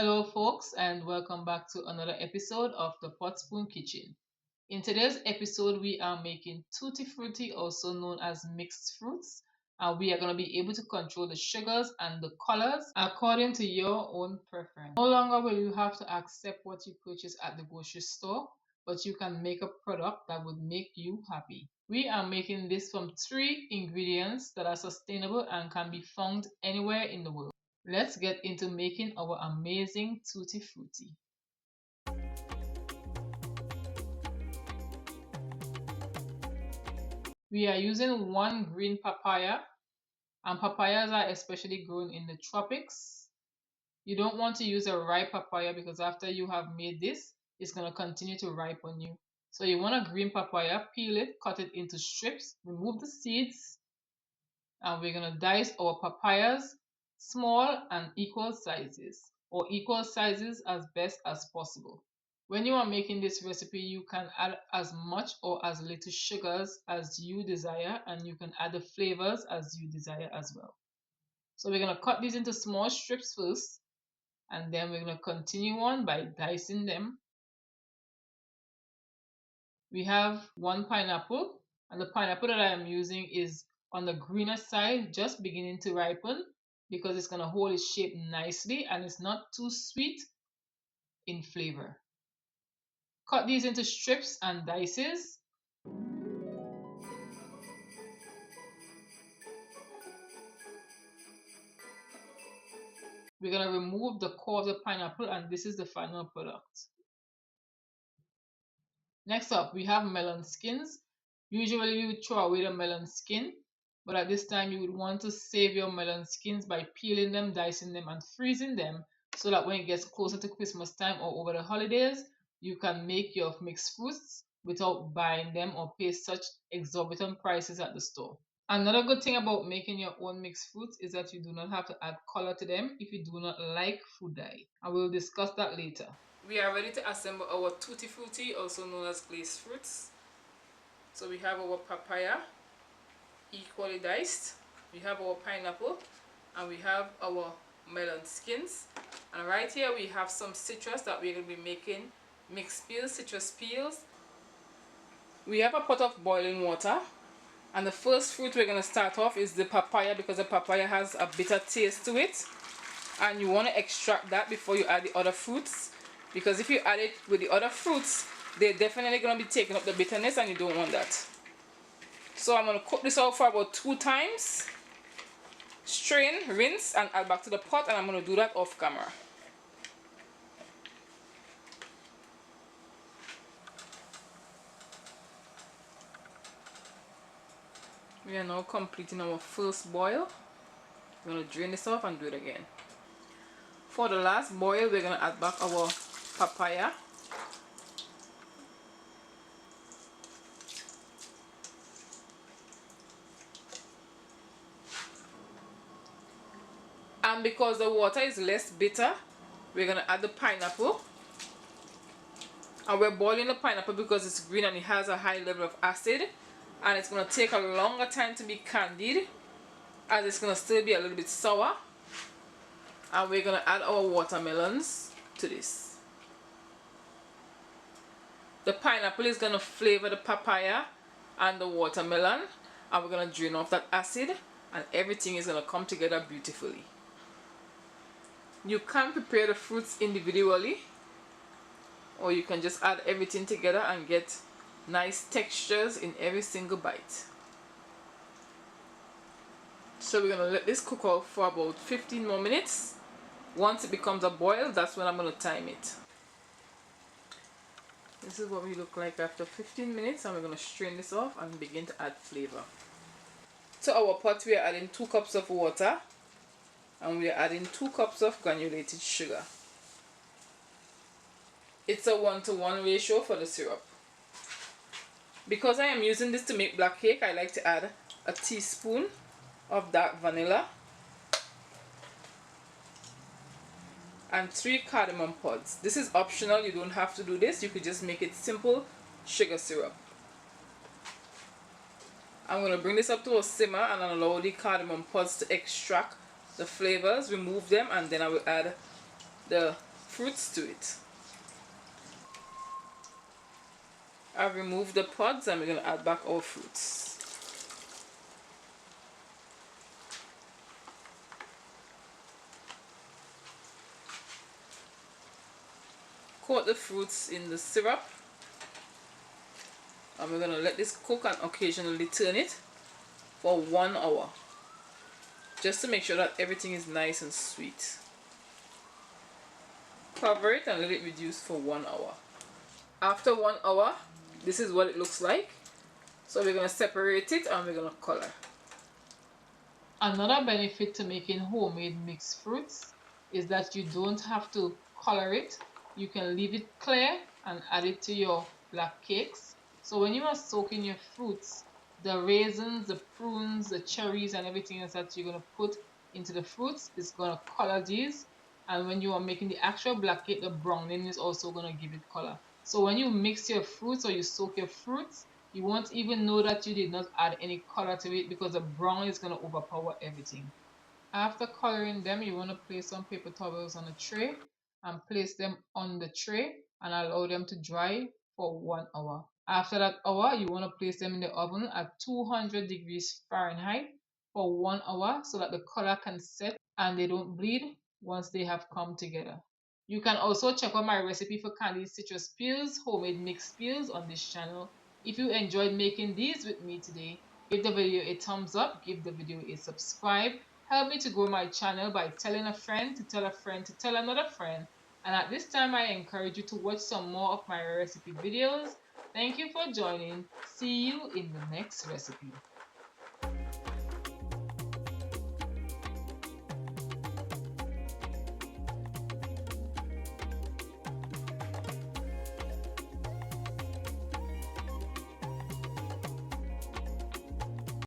Hello folks and welcome back to another episode of the Potspoon Kitchen. In today's episode we are making tutti frutti, also known as mixed fruits, and we are going to be able to control the sugars and the colors according to your own preference. No longer will you have to accept what you purchase at the grocery store, but you can make a product that would make you happy. We are making this from 3 ingredients that are sustainable and can be found anywhere in the world. Let's get into making our amazing tutti frutti. We are using one green papaya, and papayas are especially grown in the tropics. You don't want to use a ripe papaya because after you have made this, it's going to continue to ripen you. So you want a green papaya, peel it, cut it into strips, remove the seeds, and we're going to dice our papayas small and equal sizes, or equal sizes as best as possible. When you are making this recipe, you can add as much or as little sugars as you desire, and you can add the flavors as you desire as well. So we're going to cut these into small strips first, and then we're going to continue on by dicing them. We have one pineapple, and the pineapple that I am using is on the greener side, just beginning to ripen, because it's going to hold its shape nicely and it's not too sweet in flavor. Cut these into strips and dices. We're going to remove the core of the pineapple, and this is the final product. Next up, we have melon skins. Usually you would throw away the melon skin, but at this time you would want to save your melon skins by peeling them, dicing them, and freezing them, so that when it gets closer to Christmas time or over the holidays, you can make your mixed fruits without buying them or pay such exorbitant prices at the store. Another good thing about making your own mixed fruits is that you do not have to add color to them if you do not like food dye. I will discuss that later. We are ready to assemble our tutti frutti, also known as glazed fruits. So we have our papaya, equally diced. We have our pineapple, and we have our melon skins. And right here we have some citrus that we're going to be making mixed peels, citrus peels. We have a pot of boiling water, and the first fruit we're going to start off is the papaya, because the papaya has a bitter taste to it, and you want to extract that before you add the other fruits, because if you add it with the other fruits, they're definitely going to be taking up the bitterness, and you don't want that. So I'm going to cook this out for about 2 times. Strain, rinse, and add back to the pot, and I'm going to do that off camera. We are now completing our first boil. I'm going to drain this off and do it again. For the last boil, we're going to add back our papaya. And because the water is less bitter, we're going to add the pineapple. And we're boiling the pineapple because it's green and it has a high level of acid, and it's going to take a longer time to be candied, as it's going to still be a little bit sour. And we're going to add our watermelons to this. The pineapple is going to flavor the papaya and the watermelon, and we're going to drain off that acid, and everything is going to come together beautifully. You can prepare the fruits individually, or you can just add everything together and get nice textures in every single bite. So we're going to let this cook out for about 15 more minutes. Once it becomes a boil, that's when I'm going to time it. This is what we look like after 15 minutes, and we're going to strain this off and begin to add flavor. To our pot, we are adding 2 cups of water, and we are adding 2 cups of granulated sugar. It's a 1-to-1 ratio for the syrup. Because I am using this to make black cake, I like to add a teaspoon of dark vanilla and 3 cardamom pods. This is optional, you don't have to do this, you could just make it simple sugar syrup. I'm going to bring this up to a simmer and allow the cardamom pods to extract the flavors, remove them, and then I will add the fruits to it. I've removed the pods and we're going to add back our fruits. Coat the fruits in the syrup and we're going to let this cook and occasionally turn it for 1 hour, just to make sure that everything is nice and sweet. Cover it and let it reduce for 1 hour. After 1 hour, this is what it looks like. So we're going to separate it and we're going to color. Another benefit to making homemade mixed fruits is that you don't have to color it. You can leave it clear and add it to your black cakes. So when you are soaking your fruits, the raisins, the prunes, the cherries and everything else that you're going to put into the fruits is going to color these. And when you are making the actual black cake, the browning is also going to give it color. So when you mix your fruits or you soak your fruits, you won't even know that you did not add any color to it because the brown is going to overpower everything. After coloring them, you want to place some paper towels on a tray and place them on the tray and allow them to dry for 1 hour. After that hour, you want to place them in the oven at 200 degrees Fahrenheit for 1 hour so that the color can set and they don't bleed once they have come together. You can also check out my recipe for candied citrus peels, homemade mixed peels on this channel. If you enjoyed making these with me today, give the video a thumbs up, give the video a subscribe. Help me to grow my channel by telling a friend to tell a friend to tell another friend. And at this time, I encourage you to watch some more of my recipe videos. Thank you for joining. See you in the next recipe.